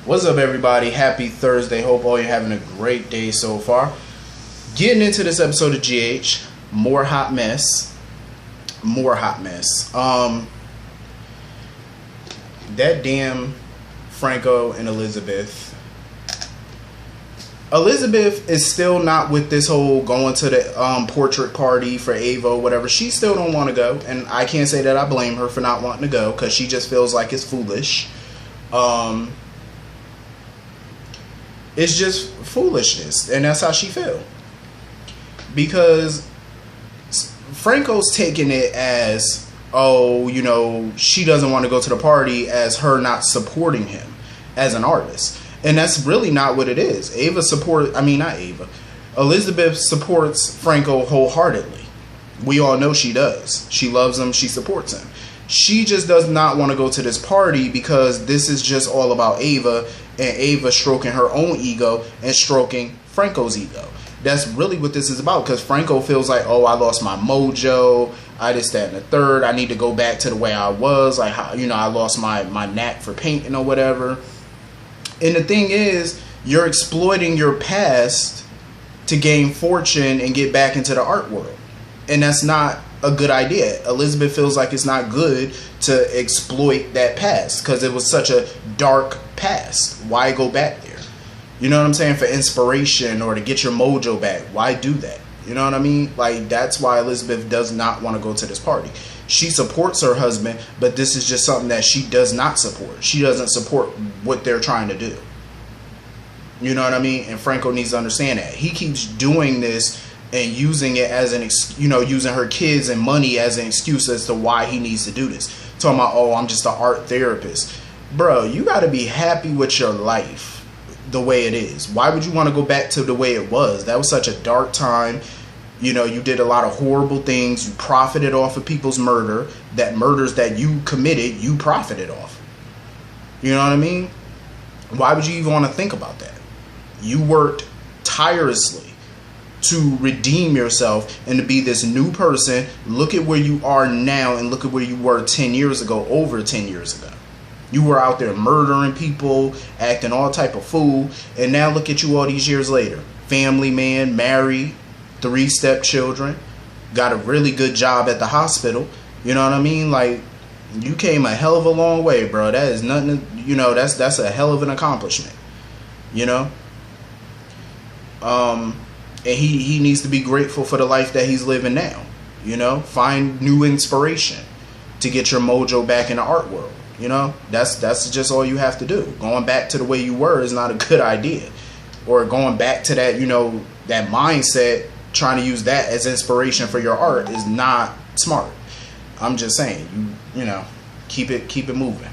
What's up, everybody? Happy Thursday. Hope all you're having a great day so far. Getting into this episode of GH, more hot mess. That damn Franco and Elizabeth. Elizabeth is still not with this whole going to the portrait party for Ava or whatever. She still don't want to go, and I can't say that I blame her for not wanting to go because she just feels like it's foolish. It's just foolishness, and that's how she feel. Because Franco's taking it as, oh, you know, she doesn't want to go to the party, as her not supporting him as an artist. And that's really not what it is. Elizabeth supports Franco wholeheartedly. We all know she does. She loves him. She supports him. She just does not want to go to this party because this is just all about Ava, and Ava stroking her own ego and stroking Franco's ego. That's really what this is about, because Franco feels like, oh, I lost my mojo, I this, that, and the third, I need to go back to the way I was, like, how, you know, I lost my knack for painting or whatever. And the thing is, you're exploiting your past to gain fortune and get back into the art world. And that's not a good idea. Elizabeth feels like it's not good to exploit that past because it was such a dark past. Why go back there? You know what I'm saying? For inspiration or to get your mojo back. Why do that? You know what I mean? Like, that's why Elizabeth does not want to go to this party. She supports her husband, but this is just something that she does not support. She doesn't support what they're trying to do. You know what I mean? And Franco needs to understand that. He keeps doing this and using it as using her kids and money as an excuse as to why he needs to do this. Talking about, oh, I'm just an art therapist. Bro, you got to be happy with your life the way it is. Why would you want to go back to the way it was? That was such a dark time. You know, you did a lot of horrible things. You profited off of people's murders that you committed, you profited off. You know what I mean? Why would you even want to think about that? You worked tirelessly to redeem yourself and to be this new person. Look at where you are now and look at where you were 10 years ago, over 10 years ago. You were out there murdering people, acting all type of fool, and now look at you all these years later. Family man, married, 3 stepchildren, got a really good job at the hospital. You know what I mean? Like, you came a hell of a long way, bro. That is nothing, you know, that's a hell of an accomplishment. You know? And he needs to be grateful for the life that he's living now. You know? Find new inspiration to get your mojo back in the art world. You know? That's just all you have to do. Going back to the way you were is not a good idea. Or going back to that, you know, that mindset, trying to use that as inspiration for your art is not smart. I'm just saying, you know, keep it moving.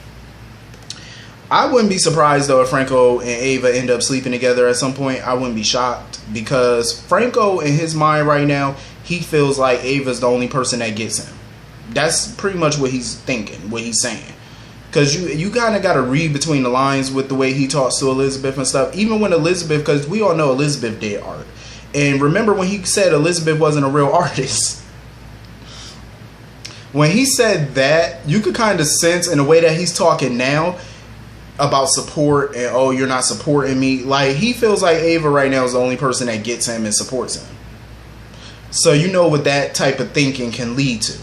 I wouldn't be surprised though if Franco and Ava end up sleeping together at some point. I wouldn't be shocked, because Franco, in his mind right now, he feels like Ava's the only person that gets him. That's pretty much what he's thinking, what he's saying. Because you kind of got to read between the lines with the way he talks to Elizabeth and stuff. Even when Elizabeth, because we all know Elizabeth did art. And remember when he said Elizabeth wasn't a real artist? When he said that, you could kind of sense in the way that he's talking now about support and, oh, you're not supporting me. Like, he feels like Ava right now is the only person that gets him and supports him. So you know what that type of thinking can lead to.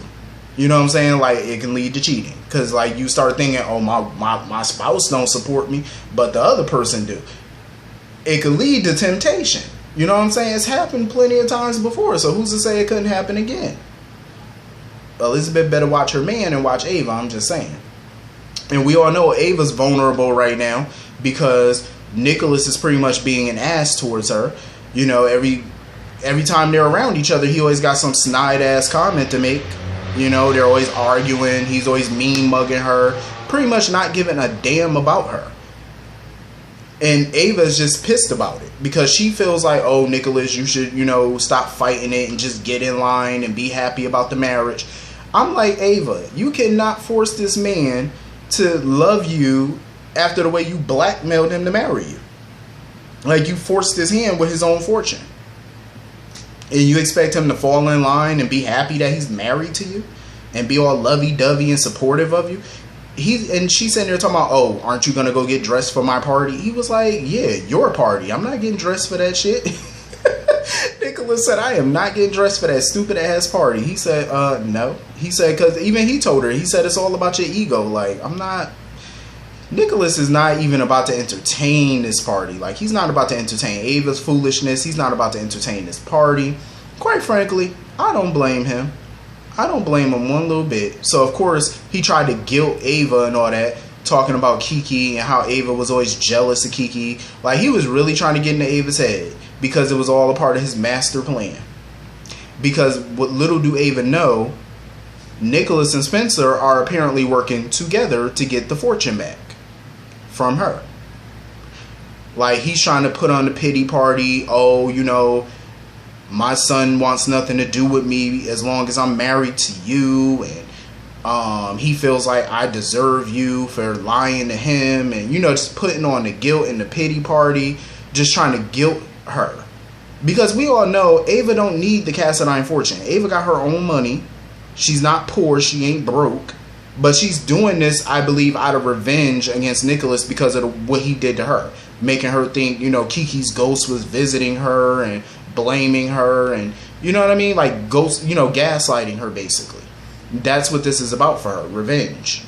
You know what I'm saying? Like, it can lead to cheating. Because, like, you start thinking, oh, my spouse don't support me, but the other person do. It could lead to temptation. You know what I'm saying? It's happened plenty of times before, so who's to say it couldn't happen again? Elizabeth better watch her man and watch Ava, I'm just saying. And we all know Ava's vulnerable right now because Nikolas is pretty much being an ass towards her. You know, every time they're around each other, he always got some snide ass comment to make. You know, they're always arguing. He's always mean mugging her. Pretty much not giving a damn about her. And Ava's just pissed about it because she feels like, oh, Nikolas, you should, you know, stop fighting it and just get in line and be happy about the marriage. I'm like, Ava, you cannot force this man to love you after the way you blackmailed him to marry you. Like, you forced his hand with his own fortune. And you expect him to fall in line and be happy that he's married to you and be all lovey-dovey and supportive of you. she's sitting there talking about, oh, aren't you gonna go get dressed for my party? He was like, yeah, your party. I'm not getting dressed for that shit. Nikolas said, I am not getting dressed for that stupid ass party. He said, no. He said, because even he told her, he said, it's all about your ego. Like, I'm not. Nikolas is not even about to entertain this party. Like, he's not about to entertain Ava's foolishness. He's not about to entertain this party. Quite frankly, I don't blame him. I don't blame him one little bit. So, of course, he tried to guilt Ava and all that, talking about Kiki and how Ava was always jealous of Kiki. Like, he was really trying to get into Ava's head because it was all a part of his master plan. Because what little do Ava know, Nikolas and Spencer are apparently working together to get the fortune back from her. Like, he's trying to put on the pity party. Oh, you know, my son wants nothing to do with me as long as I'm married to you, and he feels like I deserve you for lying to him, and, you know, just putting on the guilt and the pity party, just trying to guilt her. Because we all know Ava don't need the cast iron fortune. Ava got her own money. She's not poor, she ain't broke, but she's doing this, I believe, out of revenge against Nikolas because of what he did to her, making her think, you know, Kiki's ghost was visiting her and blaming her, and, you know what I mean, like, ghost, you know, gaslighting her, basically. That's what this is about for her, revenge.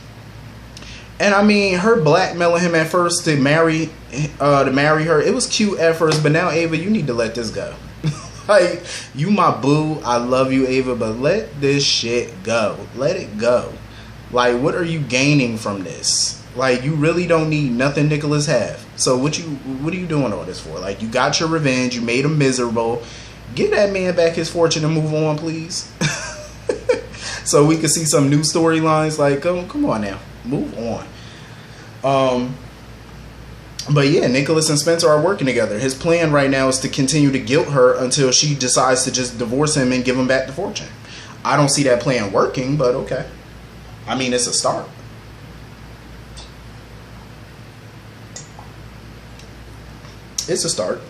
And I mean, her blackmailing him at first to marry her, it was cute at first, but now, Ava, you need to let this go. Like, you my boo, I love you, Ava, but let this shit go. Let it go. Like, what are you gaining from this? Like, you really don't need nothing Nikolas have. So what are you doing all this for? Like, you got your revenge, you made him miserable. Give that man back his fortune and move on, please. So we can see some new storylines. Like, come on now, move on. But yeah, Nikolas and Spencer are working together. His plan right now is to continue to guilt her until she decides to just divorce him and give him back the fortune. I don't see that plan working, but okay. I mean, it's a start. It's a start.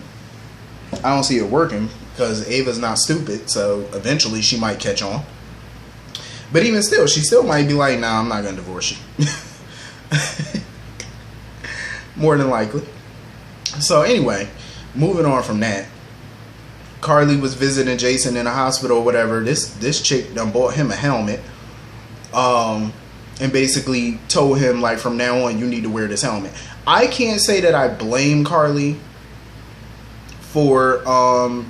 I don't see it working because Ava's not stupid, so eventually she might catch on. But even still, she still might be like, nah, I'm not going to divorce you. More than likely. So anyway, moving on from that. Carly was visiting Jason in a hospital or whatever. This chick done bought him a helmet. And basically told him, like, from now on, you need to wear this helmet. I can't say that I blame Carly for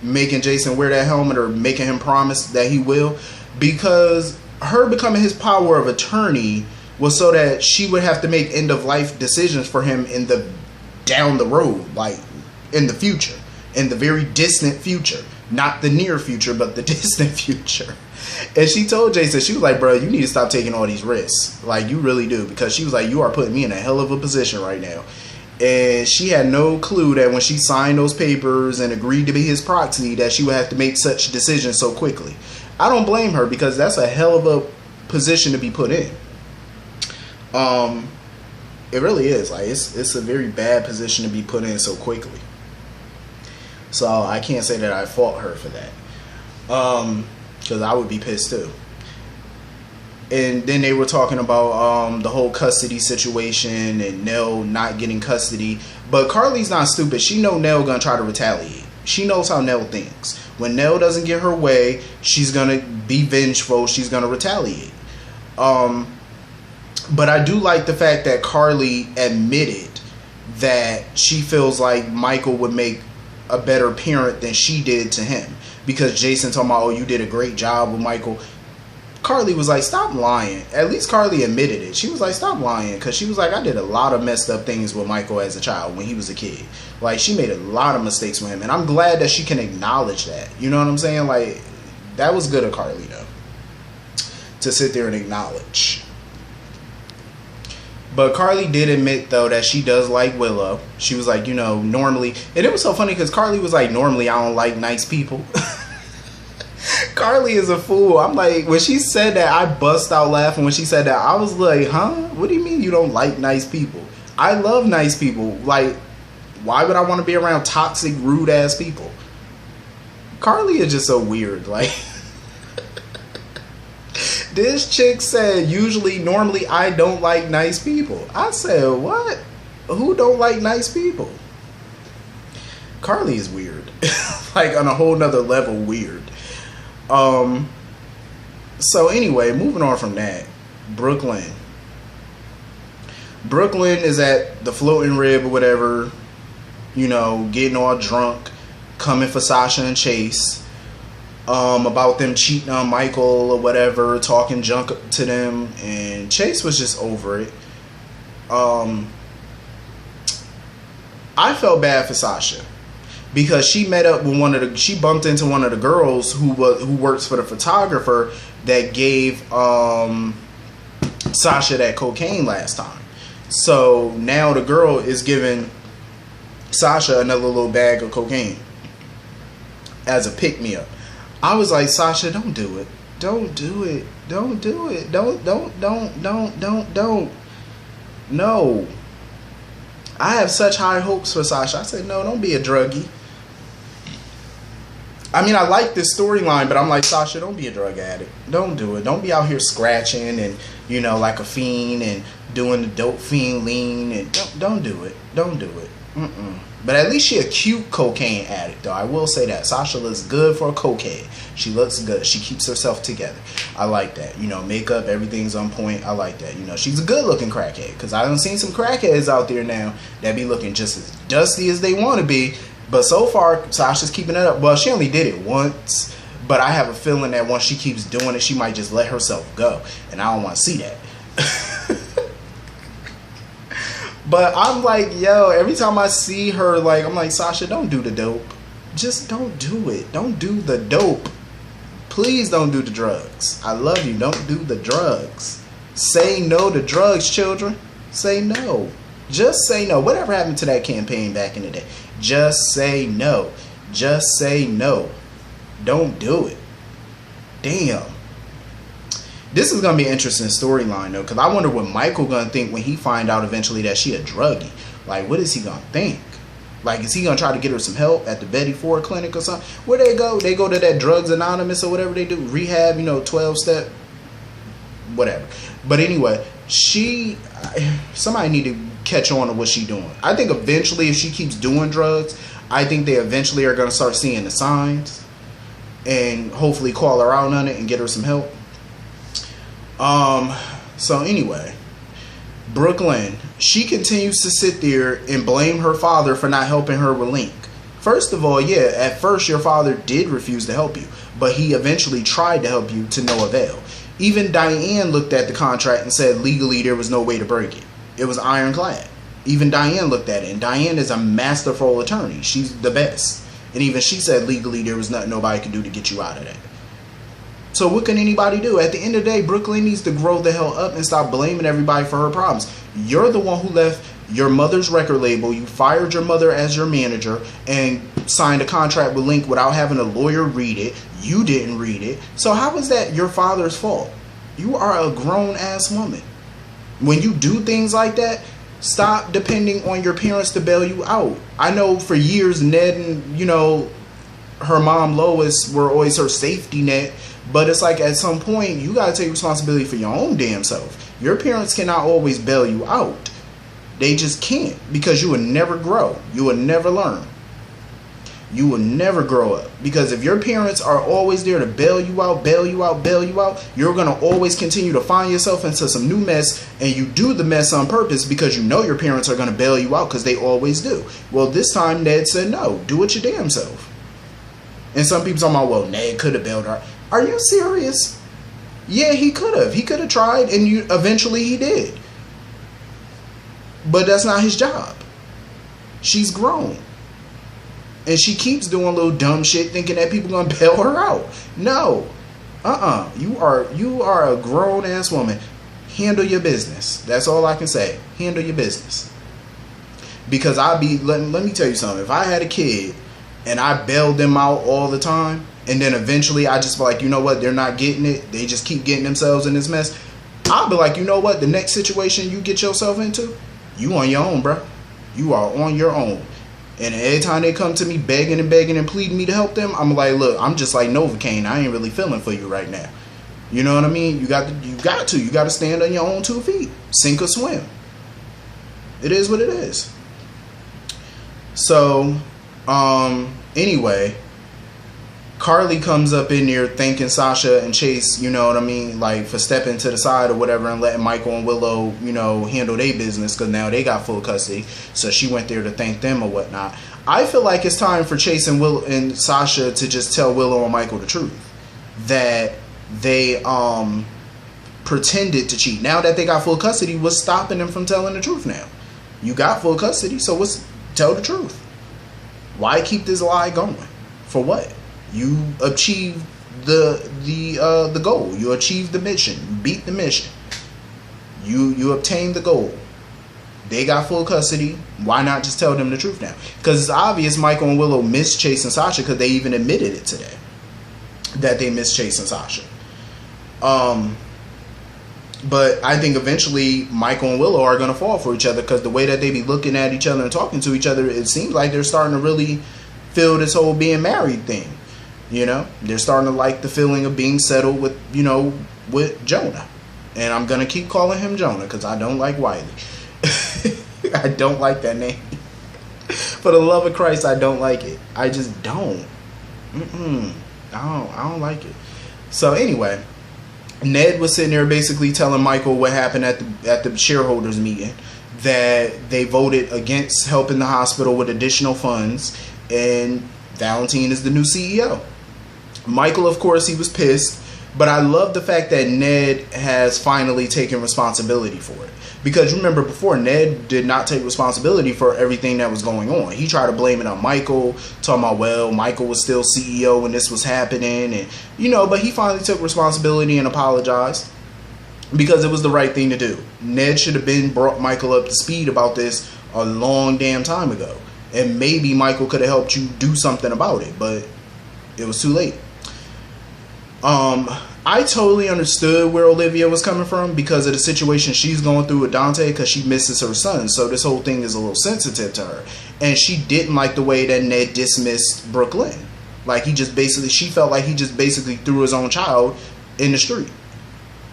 making Jason wear that helmet or making him promise that he will, because her becoming his power of attorney was so that she would have to make end of life decisions for him in the down the road, like in the future, in the very distant future, not the near future, but the distant future. And she told Jason, she was like, bro, you need to stop taking all these risks. Like, you really do. Because she was like, you are putting me in a hell of a position right now. And she had no clue that when she signed those papers and agreed to be his proxy, that she would have to make such decisions so quickly. I don't blame her, because that's a hell of a position to be put in. It really is. Like, it's a very bad position to be put in so quickly. So I can't say that I fault her for that. Because I would be pissed too. And then they were talking about the whole custody situation and Nell not getting custody. But Carly's not stupid. She know Nell gonna try to retaliate. She knows how Nell thinks. When Nell doesn't get her way, she's gonna be vengeful. She's gonna retaliate. But I do like the fact that Carly admitted that she feels like Michael would make a better parent than she did to him. Because Jason told me, oh, you did a great job with Michael. Carly was like, stop lying. At least Carly admitted it. She was like, stop lying. Because she was like, I did a lot of messed up things with Michael as a child when he was a kid. Like, she made a lot of mistakes with him. And I'm glad that she can acknowledge that. You know what I'm saying? Like, that was good of Carly, though, to sit there and acknowledge. But Carly did admit, though, that she does like Willow. She was like, you know, normally... And it was so funny because Carly was like, normally I don't like nice people. Carly is a fool. I'm like, when she said that, I bust out laughing when she said that. I was like, huh? What do you mean you don't like nice people? I love nice people. Like, why would I want to be around toxic, rude-ass people? Carly is just so weird. Like... This chick said, normally I don't like nice people. I said, what? Who don't like nice people? Carly is weird. Like on a whole nother level weird. So anyway, moving on from that. Brooklyn is at the floating rib or whatever, you know, getting all drunk, coming for Sasha and Chase, about them cheating on Michael or whatever, talking junk to them, and Chase was just over it. I felt bad for Sasha because she met up with she bumped into one of the girls who works for the photographer that gave Sasha that cocaine last time. So now the girl is giving Sasha another little bag of cocaine as a pick-me-up. I was like, Sasha, don't do it. Don't do it. Don't do it. Don't. No. I have such high hopes for Sasha. I said, no, don't be a druggie. I mean, I like this storyline, but I'm like, Sasha, don't be a drug addict. Don't do it. Don't be out here scratching and, you know, like a fiend and doing the dope fiend lean. And don't do it. Don't do it. But at least she a cute cocaine addict, though. I will say that. Sasha looks good for a cokehead. She looks good. She keeps herself together. I like that. You know, makeup, everything's on point. I like that. You know, she's a good-looking crackhead. Because I done seen some crackheads out there now that be looking just as dusty as they want to be. But so far, Sasha's keeping it up. Well, she only did it once. But I have a feeling that once she keeps doing it, she might just let herself go. And I don't want to see that. But I'm like, yo, every time I see her, like, I'm like, Sasha, don't do the dope. Just don't do it. Don't do the dope. Please don't do the drugs. I love you. Don't do the drugs. Say no to drugs, children. Say no. Just say no. Whatever happened to that campaign back in the day? Just say no. Just say no. Don't do it. Damn. This is going to be an interesting storyline, though, because I wonder what Michael going to think when he find out eventually that she a druggie. Like, what is he going to think? Like, is he going to try to get her some help at the Betty Ford clinic or something? Where they go? They go to that Drugs Anonymous or whatever they do. Rehab, you know, 12-step, whatever. But anyway, somebody need to catch on to what she doing. I think eventually if she keeps doing drugs, I think they eventually are going to start seeing the signs and hopefully call her out on it and get her some help. So anyway, Brooklyn, she continues to sit there and blame her father for not helping her with Link. First of all, yeah, at first your father did refuse to help you, but he eventually tried to help you to no avail. Even Diane looked at the contract and said legally there was no way to break it. It was ironclad. Even Diane looked at it, and Diane is a masterful attorney. She's the best. And even she said legally there was nothing nobody could do to get you out of that. So what can anybody do? At the end of the day, Brooklyn needs to grow the hell up and stop blaming everybody for her problems. You're the one who left your mother's record label. You fired your mother as your manager and signed a contract with Link without having a lawyer read it. You didn't read it. So how is that your father's fault? You are a grown-ass woman. When you do things like that, stop depending on your parents to bail you out. I know for years Ned and, you know, her mom Lois were always her safety net. But it's like at some point, you got to take responsibility for your own damn self. Your parents cannot always bail you out. They just can't, because you will never grow. You will never learn. You will never grow up. Because if your parents are always there to bail you out, you're going to always continue to find yourself into some new mess. And you do the mess on purpose because you know your parents are going to bail you out because they always do. Well, this time Ned said no. Do it your damn self. And some people talking about, well, Ned could have bailed her. Are you serious? Yeah, he could have. He could have tried, and eventually he did. But that's not his job. She's grown. And she keeps doing little dumb shit thinking that people are going to bail her out. No. You are a grown-ass woman. Handle your business. That's all I can say. Handle your business. Because let me tell you something. If I had a kid and I bailed them out all the time, and then eventually I just be like, you know what, they're not getting it. They just keep getting themselves in this mess. I'll be like, you know what, the next situation you get yourself into, you on your own, bro. You are on your own. And every time they come to me begging and pleading me to help them, I'm like, look, I'm just like Novocaine. I ain't really feeling for you right now. You know what I mean? You got to stand on your own 2 feet, sink or swim. It is what it is. So, anyway, Carly comes up in there thanking Sasha and Chase, you know what I mean, like for stepping to the side or whatever and letting Michael and Willow, you know, handle their business because now they got full custody. So she went there to thank them or whatnot. I feel like it's time for Chase and Will and Sasha to just tell Willow and Michael the truth, that they pretended to cheat. Now that they got full custody, what's stopping them from telling the truth now? You got full custody, so tell the truth. Why keep this lie going? For what? You achieved the goal. You achieved the mission. You beat the mission. You obtained the goal. They got full custody. Why not just tell them the truth now? Because it's obvious Michael and Willow missed Chase and Sasha, because they even admitted it today that they missed Chase and Sasha. But I think eventually Michael and Willow are going to fall for each other, because the way that they be looking at each other and talking to each other, it seems like they're starting to really feel this whole being married thing. You know, they're starting to like the feeling of being settled with, you know, with Jonah. And I'm going to keep calling him Jonah because I don't like Wiley. I don't like that name. For the love of Christ, I don't like it. I just don't. I don't like it. So anyway, Ned was sitting there basically telling Michael what happened at the shareholders meeting, that they voted against helping the hospital with additional funds, and Valentine is the new CEO. Michael, of course, he was pissed, but I love the fact that Ned has finally taken responsibility for it. Because remember, before, Ned did not take responsibility for everything that was going on. He tried to blame it on Michael, talking about, well, Michael was still CEO when this was happening, and you know, but he finally took responsibility and apologized, because it was the right thing to do. Ned should have been brought Michael up to speed about this a long damn time ago, and maybe Michael could have helped you do something about it, but it was too late. I totally understood where Olivia was coming from because of the situation she's going through with Dante, because she misses her son. So this whole thing is a little sensitive to her. And she didn't like the way that Ned dismissed Brooklyn. Like she felt like he just basically threw his own child in the street.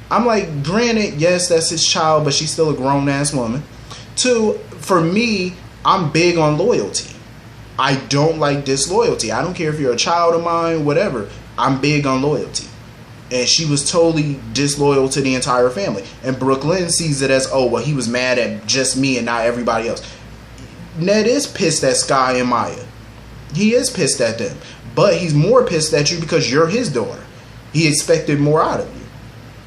I'm like, granted, yes, that's his child, but she's still a grown ass woman. 2, for me, I'm big on loyalty. I don't like disloyalty. I don't care if you're a child of mine, whatever. I'm big on loyalty. And she was totally disloyal to the entire family. And Brooklyn sees it as, oh, well, he was mad at just me and not everybody else. Ned is pissed at Sky and Maya. He is pissed at them. But he's more pissed at you because you're his daughter. He expected more out of you.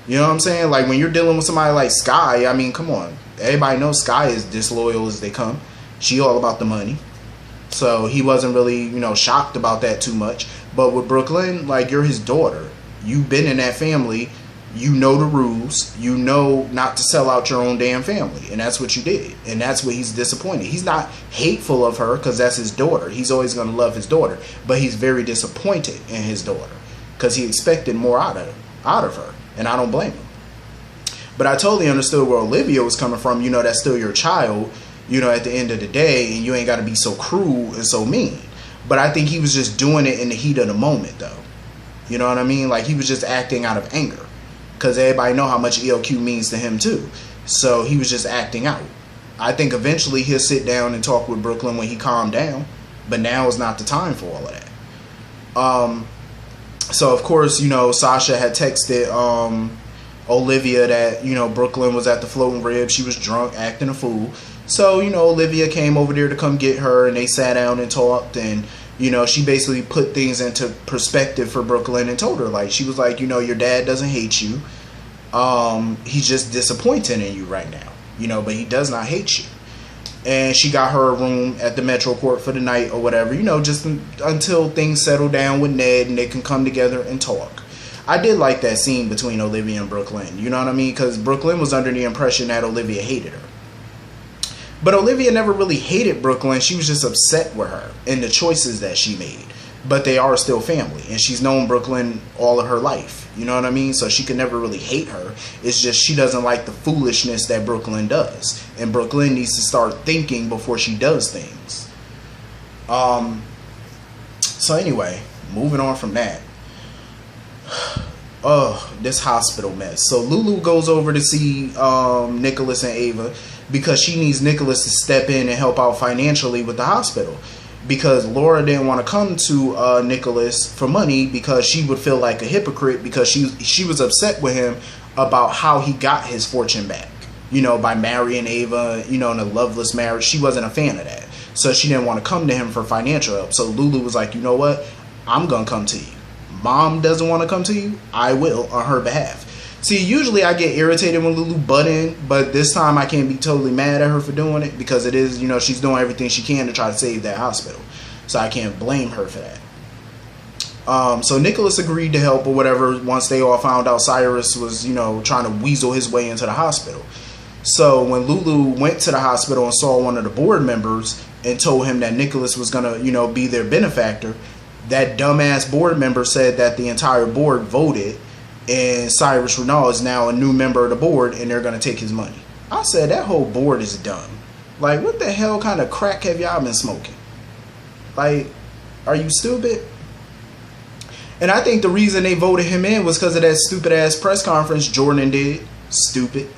You know what I'm saying? Like, when you're dealing with somebody like Sky, I mean, come on. Everybody knows Sky is disloyal as they come. She all about the money. So he wasn't really, you know, shocked about that too much. But with Brooklyn, like, you're his daughter. You've been in that family. You know the rules. You know not to sell out your own damn family. And that's what you did. And that's what he's disappointed. He's not hateful of her because that's his daughter. He's always going to love his daughter. But he's very disappointed in his daughter because he expected more out of her. And I don't blame him. But I totally understood where Olivia was coming from. You know, that's still your child, you know, at the end of the day. And you ain't got to be so cruel and so mean. But I think he was just doing it in the heat of the moment, though. You know what I mean? Like, he was just acting out of anger. Because everybody know how much ELQ means to him, too. So he was just acting out. I think eventually he'll sit down and talk with Brooklyn when he calmed down. But now is not the time for all of that. So, of course, you know, Sasha had texted Olivia that, you know, Brooklyn was at the Floating Rib. She was drunk, acting a fool. So, you know, Olivia came over there to come get her, and they sat down and talked, and, you know, she basically put things into perspective for Brooklyn and told her, like, she was like, you know, your dad doesn't hate you. He's just disappointed in you right now, you know, but he does not hate you. And she got her a room at the Metro Court for the night or whatever, you know, just until things settle down with Ned and they can come together and talk. I did like that scene between Olivia and Brooklyn, you know what I mean? Because Brooklyn was under the impression that Olivia hated her. But Olivia never really hated Brooklyn. She was just upset with her and the choices that she made. But they are still family. And she's known Brooklyn all of her life. You know what I mean? So she could never really hate her. It's just she doesn't like the foolishness that Brooklyn does. And Brooklyn needs to start thinking before she does things. So anyway, moving on from that. this hospital mess. So Lulu goes over to see Nikolas and Ava because she needs Nikolas to step in and help out financially with the hospital, because Laura didn't want to come to Nikolas for money because she would feel like a hypocrite, because she was upset with him about how he got his fortune back, you know, by marrying Ava, you know, in a loveless marriage. She wasn't a fan of that, so she didn't want to come to him for financial help. So Lulu was like, you know what, I'm gonna come to you. Mom doesn't want to come to you, I will on her behalf. See, usually I get irritated when Lulu butt in, but this time I can't be totally mad at her for doing it, because it is, you know, she's doing everything she can to try to save that hospital. So I can't blame her for that. So Nikolas agreed to help or whatever once they all found out Cyrus was, you know, trying to weasel his way into the hospital. So when Lulu went to the hospital and saw one of the board members and told him that Nikolas was going to, you know, be their benefactor, that dumbass board member said that the entire board voted and Cyrus Renaud is now a new member of the board and they're going to take his money. I said, that whole board is dumb. Like, what the hell kind of crack have y'all been smoking? Like, are you stupid? And I think the reason they voted him in was because of that stupid ass press conference Jordan did. Stupid.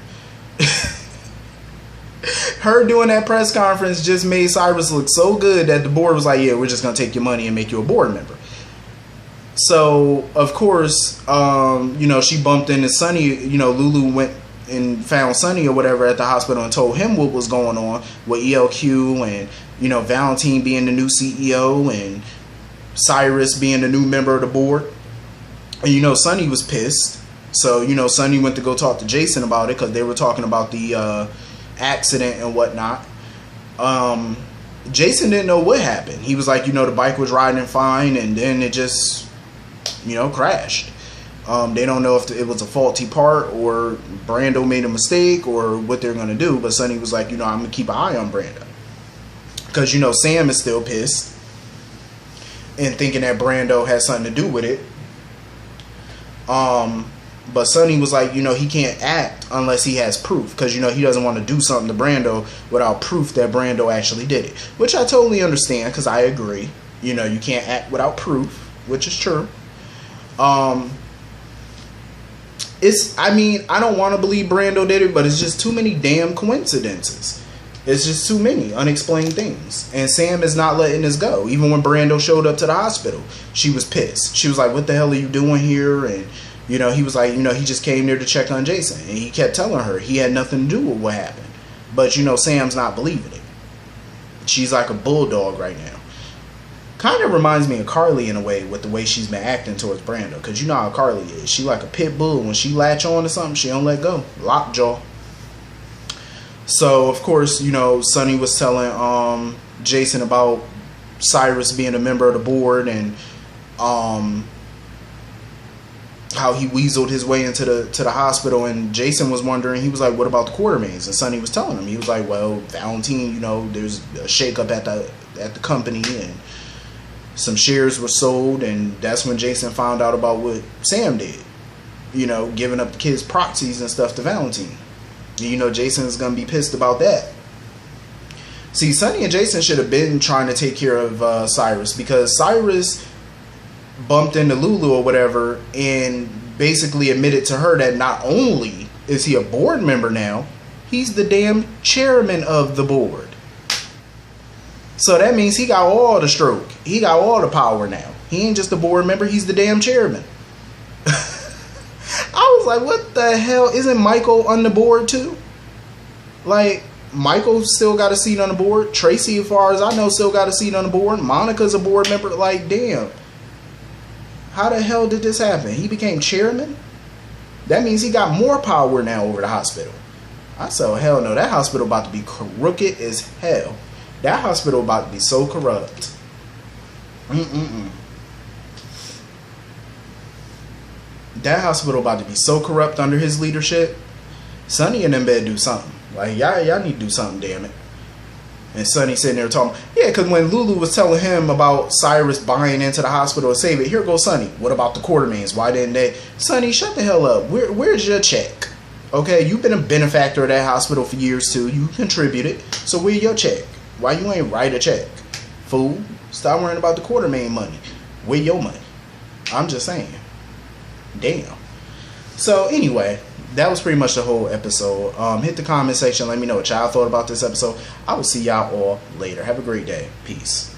Her doing that press conference just made Cyrus look so good that the board was like, yeah, we're just going to take your money and make you a board member. So, of course, you know, she bumped into Sonny. You know, Lulu went and found Sonny or whatever at the hospital and told him what was going on with ELQ and, you know, Valentine being the new CEO and Cyrus being the new member of the board. And, you know, Sonny was pissed. So, you know, Sonny went to go talk to Jason about it because they were talking about the accident and whatnot. Jason didn't know what happened. He was like, you know, the bike was riding fine and then it just, you know, crashed. They don't know if it was a faulty part or Brando made a mistake or what they're going to do. But Sonny was like, you know, I'm going to keep an eye on Brando. Because, you know, Sam is still pissed and thinking that Brando has something to do with it. But Sonny was like, you know, he can't act unless he has proof. Because, you know, he doesn't want to do something to Brando without proof that Brando actually did it. Which I totally understand, because I agree. You know, you can't act without proof, which is true. I mean, I don't want to believe Brando did it, but it's just too many damn coincidences. It's just too many unexplained things. And Sam is not letting this go. Even when Brando showed up to the hospital, she was pissed. She was like, what the hell are you doing here? And, you know, he was like, you know, he just came there to check on Jason. And he kept telling her he had nothing to do with what happened. But, you know, Sam's not believing it. She's like a bulldog right now. Kind of reminds me of Carly in a way, with the way she's been acting towards Brando. Because you know how Carly is. She like a pit bull. When she latch on to something, she don't let go. Lockjaw. So, of course, you know, Sonny was telling Jason about Cyrus being a member of the board and how he weaseled his way into the hospital. And Jason was wondering, he was like, what about the Quartermains? And Sonny was telling him, he was like, well, Valentine, you know, there's a shakeup at the company and some shares were sold, and that's when Jason found out about what Sam did. You know, giving up the kids' proxies and stuff to Valentine. And, you know, Jason's going to be pissed about that. See, Sonny and Jason should have been trying to take care of Cyrus, because Cyrus bumped into Lulu or whatever and basically admitted to her that not only is he a board member now, he's the damn chairman of the board. So that means he got all the stroke. He got all the power now. He ain't just a board member, he's the damn chairman. I was like, what the hell? Isn't Michael on the board too? Like, Michael still got a seat on the board. Tracy, as far as I know, still got a seat on the board. Monica's a board member. Like, damn. How the hell did this happen? He became chairman? That means he got more power now over the hospital. I said, oh, hell no. That hospital about to be crooked as hell. That hospital about to be so corrupt. That hospital about to be so corrupt under his leadership. Sonny and them better do something. Like, y'all need to do something, damn it. And Sonny sitting there talking. Yeah, because when Lulu was telling him about Cyrus buying into the hospital to save it, here goes Sonny. What about the Quartermains? Why didn't they? Sonny, shut the hell up. Where's your check? Okay, you've been a benefactor of that hospital for years too. You contributed. So where's your check? Why you ain't write a check? Fool. Stop worrying about the Quartermain money. Where your money? I'm just saying. Damn. So anyway, that was pretty much the whole episode. Hit the comment section. Let me know what y'all thought about this episode. I will see y'all all later. Have a great day. Peace.